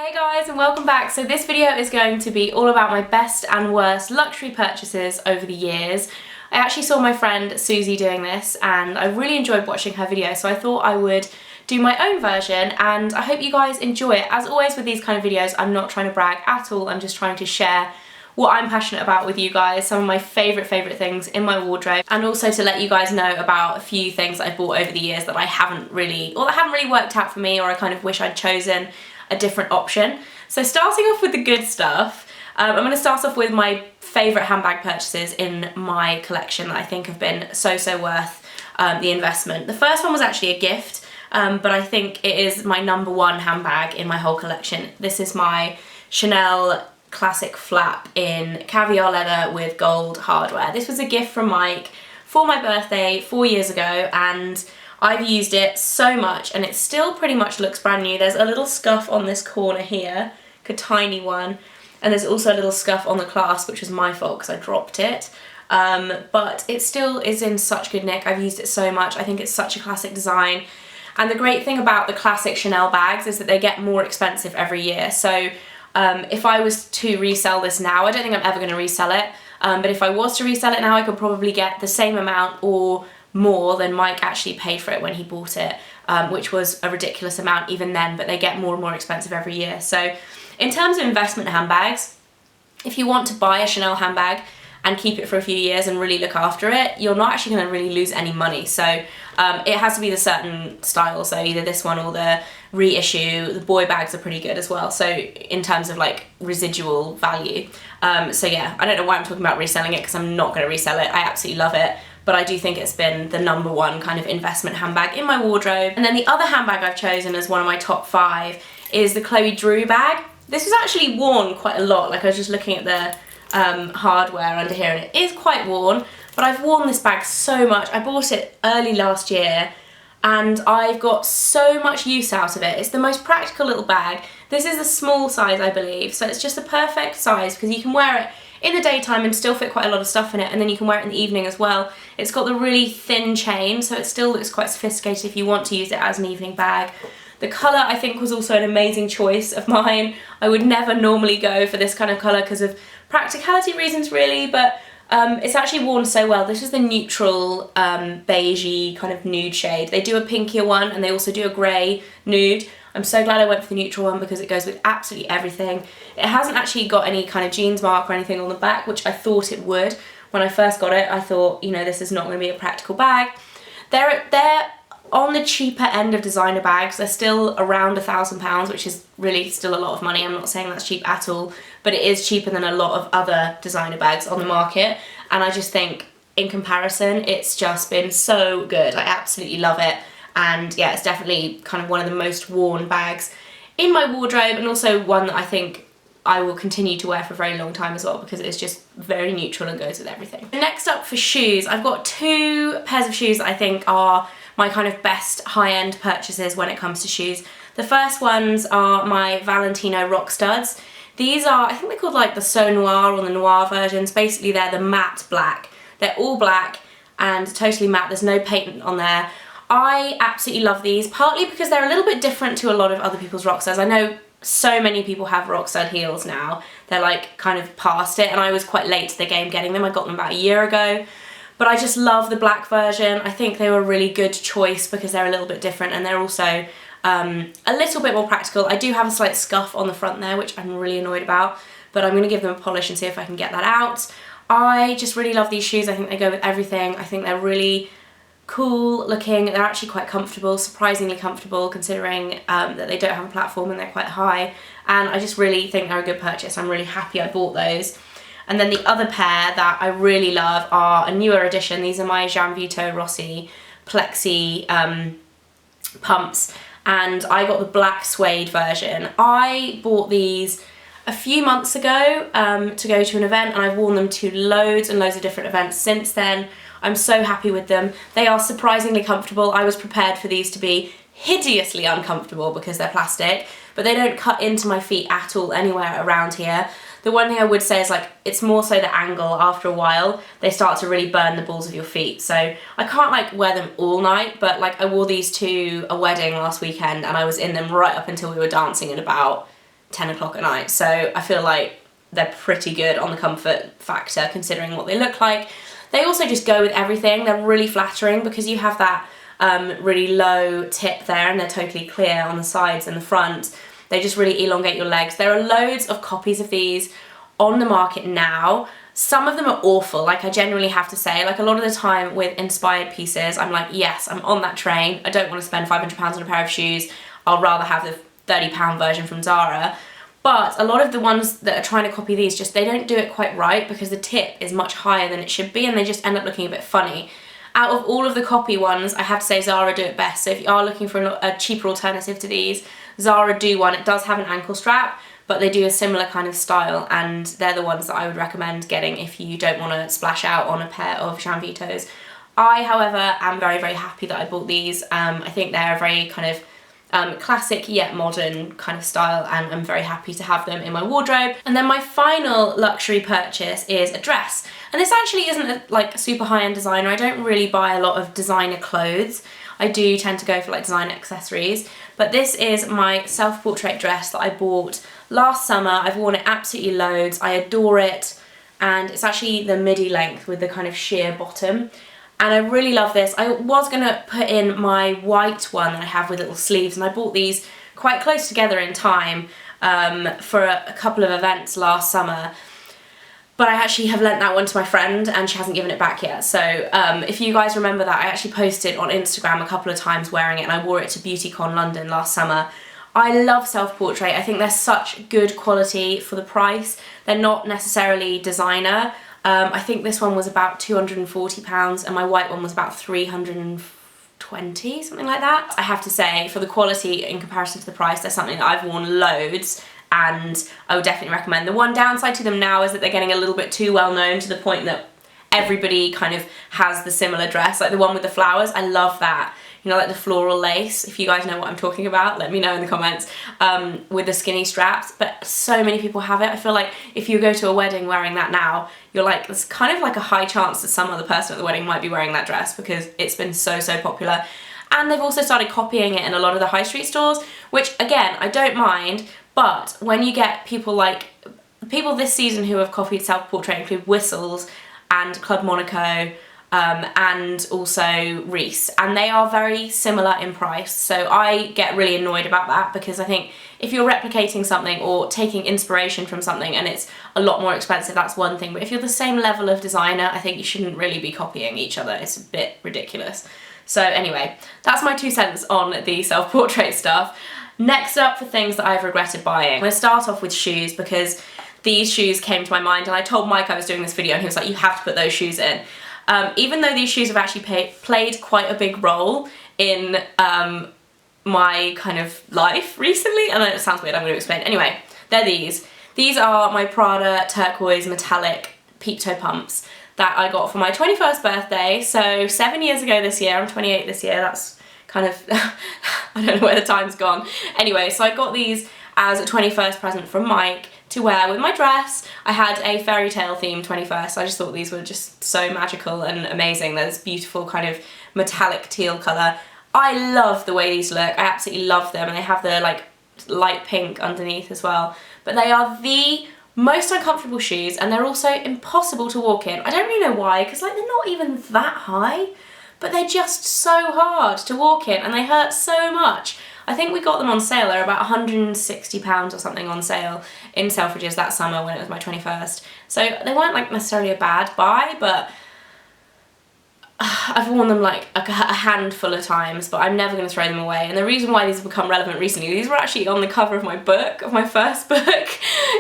Hey guys, and welcome back. So this video is going to be all about my best and worst luxury purchases over the years. I actually saw my friend Susie doing this and I really enjoyed watching her video, so I thought I would do my own version and I hope you guys enjoy it. As always with these kind of videos, I'm not trying to brag at all, I'm just trying to share what I'm passionate about with you guys, some of my favourite things in my wardrobe, and also to let you guys know about a few things that I've bought over the years that haven't really worked out for me, or I kind of wish I'd chosen a different option. So starting off with the good stuff, I'm going to start off with my favourite handbag purchases in my collection that I think have been so worth the investment. The first one was actually a gift, but I think it is my #1 handbag in my whole collection. This is my Chanel classic flap in caviar leather with gold hardware. This was a gift from Mike for my birthday 4 years ago, and I've used it so much and it still pretty much looks brand new. There's a little scuff on this corner here, like a tiny one, and there's also a little scuff on the clasp, which was my fault because I dropped it. But it still is in such good nick. I've used it so much. I think it's such a classic design. And the great thing about the classic Chanel bags is that they get more expensive every year. So if I was to resell this now, I don't think I'm ever going to resell it, but if I was to resell it now, I could probably get the same amount or more than Mike actually paid for it when he bought it, which was a ridiculous amount even then, but they get more and more expensive every year. So in terms of investment handbags, if you want to buy a Chanel handbag and keep it for a few years and really look after it, you're not actually going to really lose any money. So it has to be the certain style, so either this one or the reissue. The boy bags are pretty good as well, so in terms of like residual value. So yeah, I don't know why I'm talking about reselling it, because I'm not going to resell it. I absolutely love it, but I do think it's been the #1 kind of investment handbag in my wardrobe. And then the other handbag I've chosen as one of my top 5 is the Chloe Drew bag. This was actually worn quite a lot. Like, I was just looking at the hardware under here and it is quite worn, but I've worn this bag so much. I bought it early last year and I've got so much use out of it. It's the most practical little bag. This is a small size, I believe, so it's just the perfect size because you can wear it in the daytime and still fit quite a lot of stuff in it, and then you can wear it in the evening as well. It's got the really thin chain, so it still looks quite sophisticated if you want to use it as an evening bag. The colour, I think, was also an amazing choice of mine. I would never normally go for this kind of colour because of practicality reasons really, but it's actually worn so well. This is the neutral beigey kind of nude shade. They do a pinkier one and they also do a grey nude. I'm so glad I went for the neutral one because it goes with absolutely everything. It hasn't actually got any kind of jeans mark or anything on the back, which I thought it would. When I first got it, I thought, you know, this is not going to be a practical bag. They're on the cheaper end of designer bags. They're still around £1,000, which is really still a lot of money. I'm not saying that's cheap at all, but it is cheaper than a lot of other designer bags on the market. And I just think in comparison, it's just been so good. I absolutely love it. And yeah, it's definitely kind of one of the most worn bags in my wardrobe, and also one that I think I will continue to wear for a very long time as well because it's just very neutral and goes with everything. Next up for shoes, I've got 2 pairs of shoes that I think are my kind of best high-end purchases when it comes to shoes. The first ones are my Valentino rock studs. These are, I think they're called like the So Noir or the Noir versions. Basically they're the matte black. They're all black and totally matte, there's no paint on there. I absolutely love these, partly because they're a little bit different to a lot of other people's rock studs. I know so many people have rock stud heels now. They're like kind of past it, and I was quite late to the game getting them. I got them about a year ago. But I just love the black version. I think they were a really good choice because they're a little bit different and they're also a little bit more practical. I do have a slight scuff on the front there, which I'm really annoyed about, but I'm going to give them a polish and see if I can get that out. I just really love these shoes. I think they go with everything. I think they're really cool looking. They're actually quite comfortable, surprisingly comfortable considering that they don't have a platform and they're quite high. And I just really think they're a good purchase. I'm really happy I bought those. And then the other pair that I really love are a newer edition. These are my Gianvito Rossi Plexi pumps, and I got the black suede version. I bought these a few months ago to go to an event, and I've worn them to loads and loads of different events since then. I'm so happy with them. They are surprisingly comfortable. I was prepared for these to be hideously uncomfortable because they're plastic, but they don't cut into my feet at all anywhere around here. The one thing I would say is, like, it's more so the angle. After a while they start to really burn the balls of your feet, so I can't like wear them all night, but like I wore these to a wedding last weekend and I was in them right up until we were dancing in about 10 o'clock at night. So I feel like they're pretty good on the comfort factor considering what they look like. They also just go with everything. They're really flattering because you have that really low tip there and they're totally clear on the sides and the front. They just really elongate your legs. There are loads of copies of these on the market now. Some of them are awful, like I genuinely have to say. Like a lot of the time with inspired pieces, I'm like, yes, I'm on that train. I don't want to spend £500 on a pair of shoes. I'll rather have the £30 version from Zara. But a lot of the ones that are trying to copy these, just they don't do it quite right because the tip is much higher than it should be and they just end up looking a bit funny. Out of all of the copy ones, I have to say Zara do it best. So if you are looking for a cheaper alternative to these, Zara do one. It does have an ankle strap, but they do a similar kind of style and they're the ones that I would recommend getting if you don't want to splash out on a pair of Janvitos. I, however, am very, very happy that I bought these. I think they're a very kind of classic yet modern kind of style and I'm very happy to have them in my wardrobe. And then my final luxury purchase is a dress. And this actually isn't a like super high-end designer. I don't really buy a lot of designer clothes. I do tend to go for like designer accessories. But this is my self-portrait dress that I bought last summer. I've worn it absolutely loads. I adore it. And it's actually the midi length with the kind of sheer bottom. And I really love this. I was going to put in my white one that I have with little sleeves and I bought these quite close together in time for a couple of events last summer. But I actually have lent that one to my friend and she hasn't given it back yet. So if you guys remember that, I actually posted on Instagram a couple of times wearing it and I wore it to BeautyCon London last summer. I love self-portrait. I think they're such good quality for the price. They're not necessarily designer. I think this one was about £240 and my white one was about 320, something like that. I have to say, for the quality in comparison to the price, they're something that I've worn loads and I would definitely recommend. The one downside to them now is that they're getting a little bit too well known to the point that everybody kind of has the similar dress. Like the one with the flowers, I love that. You know, like the floral lace, if you guys know what I'm talking about, let me know in the comments, with the skinny straps, but so many people have it. I feel like if you go to a wedding wearing that now, you're like, there's kind of like a high chance that some other person at the wedding might be wearing that dress because it's been so, so popular. And they've also started copying it in a lot of the high street stores, which again, I don't mind, but when you get people like, people this season who have copied self-portrait include Whistles and Club Monaco, and also Reese, and they are very similar in price, so I get really annoyed about that because I think if you're replicating something or taking inspiration from something and it's a lot more expensive, that's one thing, but if you're the same level of designer, I think you shouldn't really be copying each other. It's a bit ridiculous. So anyway, that's my 2 cents on the self-portrait stuff. Next up for things that I've regretted buying. I'm going to start off with shoes because these shoes came to my mind and I told Mike I was doing this video and he was like, you have to put those shoes in. Even though these shoes have actually played quite a big role in my kind of life recently, and it sounds weird, I'm going to explain. Anyway, they're these. These are my Prada turquoise metallic peep toe pumps that I got for my 21st birthday, so 7 years ago this year. I'm 28 this year, that's kind of, I don't know where the time's gone. Anyway, so I got these as a 21st present from Mike to wear with my dress. I had a fairy tale themed 21st, so I just thought these were just so magical and amazing. There's beautiful kind of metallic teal colour. I love the way these look, I absolutely love them, and they have the like light pink underneath as well. But they are the most uncomfortable shoes and they're also impossible to walk in. I don't really know why, because like they're not even that high, but they're just so hard to walk in and they hurt so much. I think we got them on sale. They're about £160 or something on sale in Selfridges that summer when it was my 21st. So they weren't like necessarily a bad buy, but I've worn them like a handful of times, but I'm never going to throw them away. And the reason why these have become relevant recently, these were actually on the cover of my book, of my first book,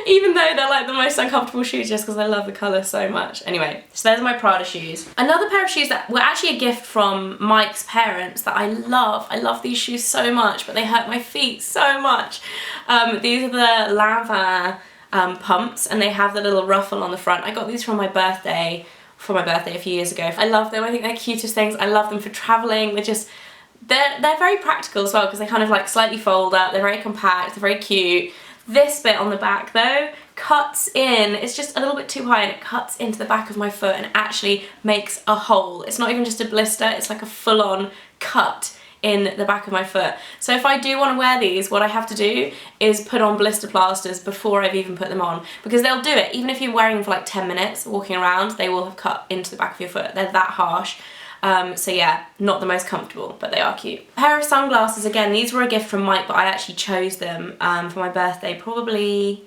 even though they're like the most uncomfortable shoes just because I love the colour so much. Anyway, so there's my Prada shoes. Another pair of shoes that were actually a gift from Mike's parents that I love. I love these shoes so much, but they hurt my feet so much. These are the Lanvin pumps, and they have the little ruffle on the front. I got these for my birthday a few years ago. I love them. I think they're cutest things. I love them for traveling. They're very practical as well because they kind of like slightly fold up. They're very compact. They're very cute. This bit on the back though cuts in. It's just a little bit too high and it cuts into the back of my foot and actually makes a hole. It's not even just a blister. It's like a full-on cut in the back of my foot. So if I do want to wear these, what I have to do is put on blister plasters before I've even put them on, because they'll do it. Even if you're wearing them for like 10 minutes walking around, they will have cut into the back of your foot. They're that harsh. So yeah, not the most comfortable, but they are cute. A pair of sunglasses, again, these were a gift from Mike, but I actually chose them for my birthday probably,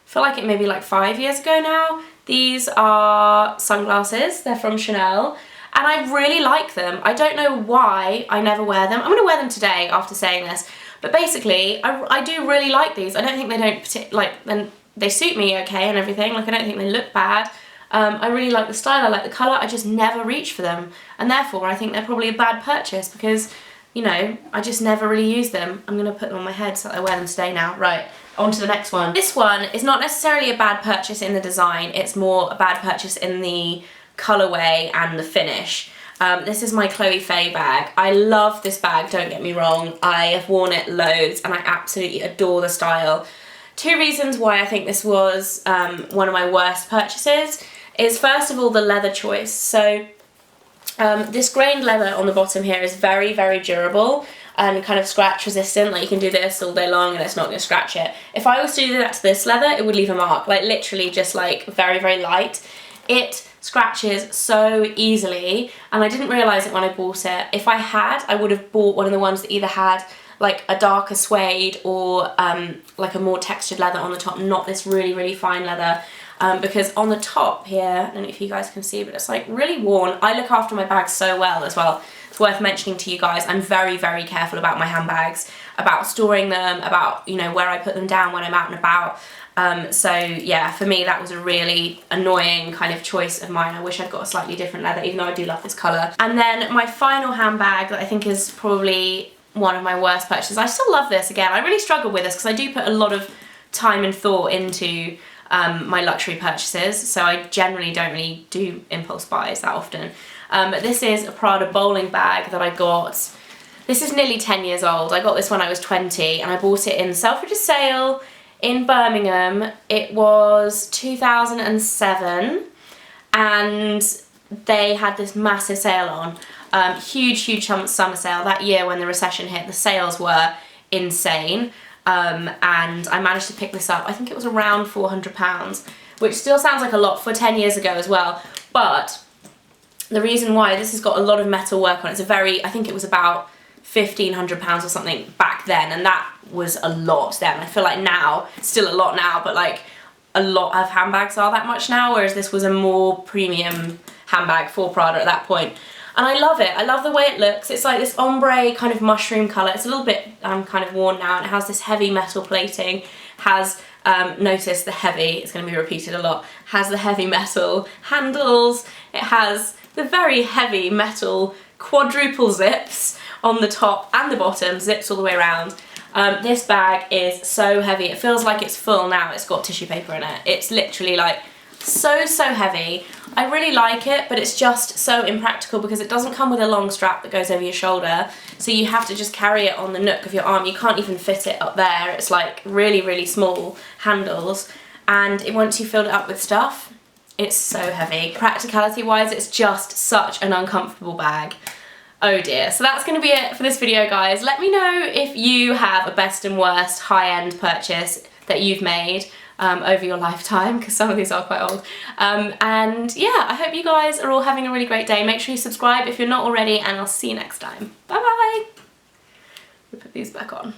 I feel like it maybe like 5 years ago now. These are sunglasses, they're from Chanel, and I really like them. I don't know why I never wear them. I'm going to wear them today after saying this, but basically I do really like these. I don't think they don't they suit me okay and everything, like I don't think they look bad. I really like the style, I like the colour, I just never reach for them, and therefore I think they're probably a bad purchase because, you know, I just never really use them. I'm going to put them on my head so that I wear them today now. Right, on to the next one. This one is not necessarily a bad purchase in the design, it's more a bad purchase in the colourway and the finish. This is my Chloe Faye bag. I love this bag, don't get me wrong. I have worn it loads and I absolutely adore the style. Two reasons why I think this was one of my worst purchases is, first of all, the leather choice. So this grained leather on the bottom here is very, very durable and kind of scratch resistant. Like you can do this all day long and it's not going to scratch it. If I was to do that to this leather, it would leave a mark, like literally just like very, very light. It scratches so easily, and I didn't realise it when I bought it. If I had, I would have bought one of the ones that either had like a darker suede or like a more textured leather on the top, not this really, really fine leather. Because on the top here, I don't know if you guys can see, but it's like really worn. I look after my bags so well as well. It's worth mentioning to you guys, I'm very, very careful about my handbags, about storing them, about, you know, where I put them down when I'm out and about. So yeah, for me that was a really annoying kind of choice of mine. I wish I'd got a slightly different leather, even though I do love this colour. And then my final handbag that I think is probably one of my worst purchases. I still love this. Again, I really struggle with this because I do put a lot of time and thought into my luxury purchases, so I generally don't really do impulse buys that often. But this is a Prada bowling bag that I got. This is nearly 10 years old. I got this when I was 20 and I bought it in Selfridges sale in Birmingham. It was 2007 and they had this massive sale on. Huge summer sale. That year when the recession hit, the sales were insane. And I managed to pick this up. I think it was around £400, which still sounds like a lot for 10 years ago as well. But the reason why, this has got a lot of metal work on it. It's a very, I think it was about £1,500 or something back then, and that was a lot then. I feel like now, it's still a lot now, but like a lot of handbags are that much now, whereas this was a more premium handbag for Prada at that point. And I love it. I love the way it looks. It's like this ombre kind of mushroom colour. It's a little bit kind of worn now, and it has this heavy metal plating. Has, notice the heavy, it's going to be repeated a lot, has the heavy metal handles. It has the very heavy metal quadruple zips on the top and the bottom, zips all the way around. This bag is so heavy. It feels like it's full now. It's got tissue paper in it. It's literally like so heavy. I really like it, but it's just so impractical because it doesn't come with a long strap that goes over your shoulder, so you have to just carry it on the nook of your arm. You can't even fit it up there. It's like really small handles, and once you filled it up with stuff, it's so heavy. Practicality wise, it's just such an uncomfortable bag. Oh dear. So that's going to be it for this video, guys. Let me know if you have a best and worst high-end purchase that you've made over your lifetime, because some of these are quite old. And yeah, I hope you guys are all having a really great day. Make sure you subscribe if you're not already, and I'll see you next time. Bye bye. We'll put these back on.